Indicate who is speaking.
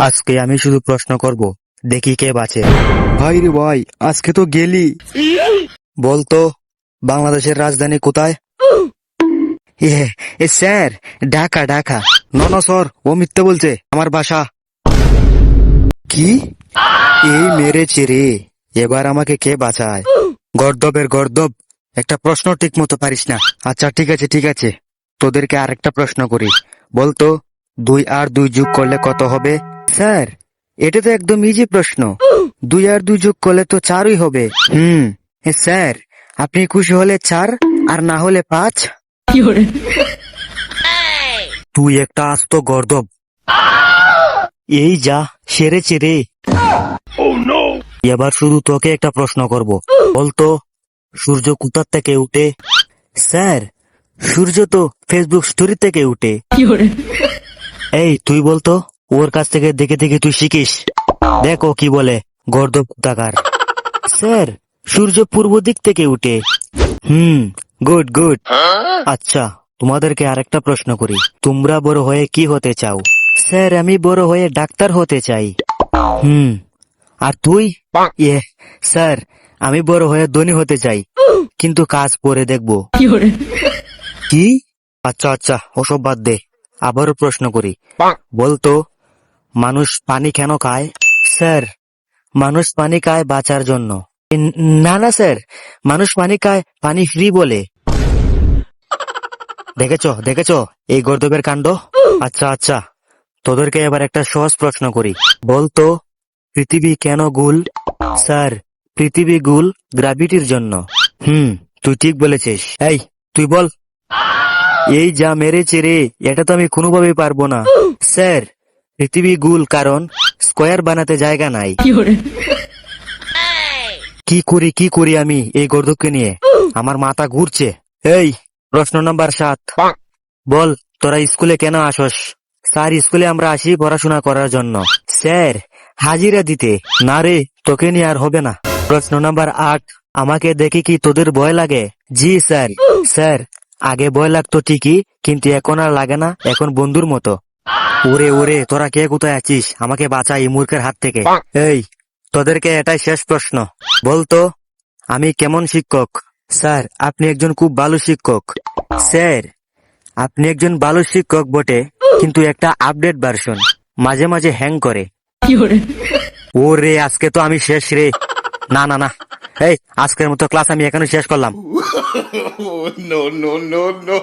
Speaker 1: আজকে আমি শুধু প্রশ্ন করব, দেখি কে বাঁচে।
Speaker 2: ভাই রে ভাই, আজকে তো গেলি।
Speaker 1: বলতো বাংলাদেশের রাজধানী কোথায়?
Speaker 2: স্যার, ঢাকা ঢাকা।
Speaker 1: না স্যার, ও মিথ্যে বলছে, আমার বাসা।
Speaker 2: কি?
Speaker 1: এই মেরেছে রে। এবার আমাকে কে বাঁচায়? গর্দবের গর্দব, একটা প্রশ্ন ঠিক মতো পারিস না। আচ্ছা ঠিক আছে, তোদেরকে আরেকটা প্রশ্ন করি। বলতো 2 আর 2 যোগ করলে কত হবে?
Speaker 2: স্যার, এটা তো একদম ইজি প্রশ্ন। 2 আর 2 যোগ করলে তো 4ই হবে।
Speaker 1: হুম।
Speaker 2: স্যার, আপনি খুশি হলে 4 আর না হলে 5।
Speaker 1: তুই একটা আস্ত গর্দব। এই যা সেরেছে রে। এবার শুধু তোকে একটা প্রশ্ন করব। বলতো সূর্য কোথার থেকে উঠে?
Speaker 2: স্যার, সূর্য তো ফেসবুক স্টোরি থেকে উঠে।
Speaker 1: এই তুই বলতো, ওর কাছ থেকে দেখে দেখে তুই শিখিস। দেখো কি বলে, গর্দব কোথাকার।
Speaker 2: স্যার, সূর্য পূর্ব দিক থেকে উঠে।
Speaker 1: হুম, গুড গুড। আচ্ছা, তোমাদেরকে আরেকটা প্রশ্ন করি। তোমরা বড় হয়ে কি হতে চাও?
Speaker 2: স্যার, আমি বড় হয়ে ডাক্তার হতে চাই।
Speaker 1: হুম, আর তুই?
Speaker 2: স্যার, আমি বড় হয়ে ধনী হতে চাই, কিন্তু কাজ পরে দেখব।
Speaker 1: কি? আচ্ছা ওসব বাদ দে, আবারও প্রশ্ন করি। বলতো মানুষ পানি কেন খায়?
Speaker 2: স্যার, মানুষ পানি খায় বাঁচার জন্য। না না স্যার, মানুষ পানি খায় পানি ফ্রি বলে।
Speaker 1: দেখেছো এই গর্দবের কাণ্ড। আচ্ছা, তোদেরকে এবার একটা সহজ প্রশ্ন করি। বলতো পৃথিবী কেন গোল?
Speaker 2: স্যার, পৃথিবী গোল গ্র্যাভিটির জন্য।
Speaker 1: হুম, তুই ঠিক বলেছিস। এই তুই বল।
Speaker 2: এই যা মেরেছে রে, এটা তো আমি কোনোভাবেই পারবো না। স্যার, পৃথিবী গোল কারণ স্কোয়ার বানাতে জায়গা নাই।
Speaker 1: কি করি আমি এই গর্দবকে নিয়ে? আমার মাথা ঘুরছে। এই প্রশ্ন নাম্বার 7, বল তোরা স্কুলে কেন আসস?
Speaker 2: স্যার, স্কুলে আমরা আসি পড়াশোনা করার জন্য। স্যার, হাজিরা দিতে।
Speaker 1: না রে, তোকে নিয়ে আর হবে না।
Speaker 2: প্রশ্ন নাম্বার 8,
Speaker 1: আমাকে দেখে কি তোদের ভয় লাগে?
Speaker 2: জি স্যার। স্যার, আগে ভয় লাগতো ঠিকই, কিন্তু এখন আর লাগে না, এখন বন্ধুর মতো।
Speaker 1: ওরে তোরা কে কোথায় আছিস? আমাকে বাঁচা এই মূর্খের হাত থেকে। এই তোদেরকে এটাই শেষ প্রশ্ন। বলতো আমি কেমন শিক্ষক?
Speaker 2: স্যার, আপনি একজন খুব ভালো শিক্ষক। স্যার, আপনি একজন ভালো শিক্ষক বটে, কিন্তু একটা আপডেট ভার্সন, মাঝে মাঝে হ্যাং করে।
Speaker 1: ওরে আজকে তো আমি শেষ রে। না, এই আজকের মতো ক্লাস আমি এখানে শেষ করলাম।
Speaker 3: No, no, no, no.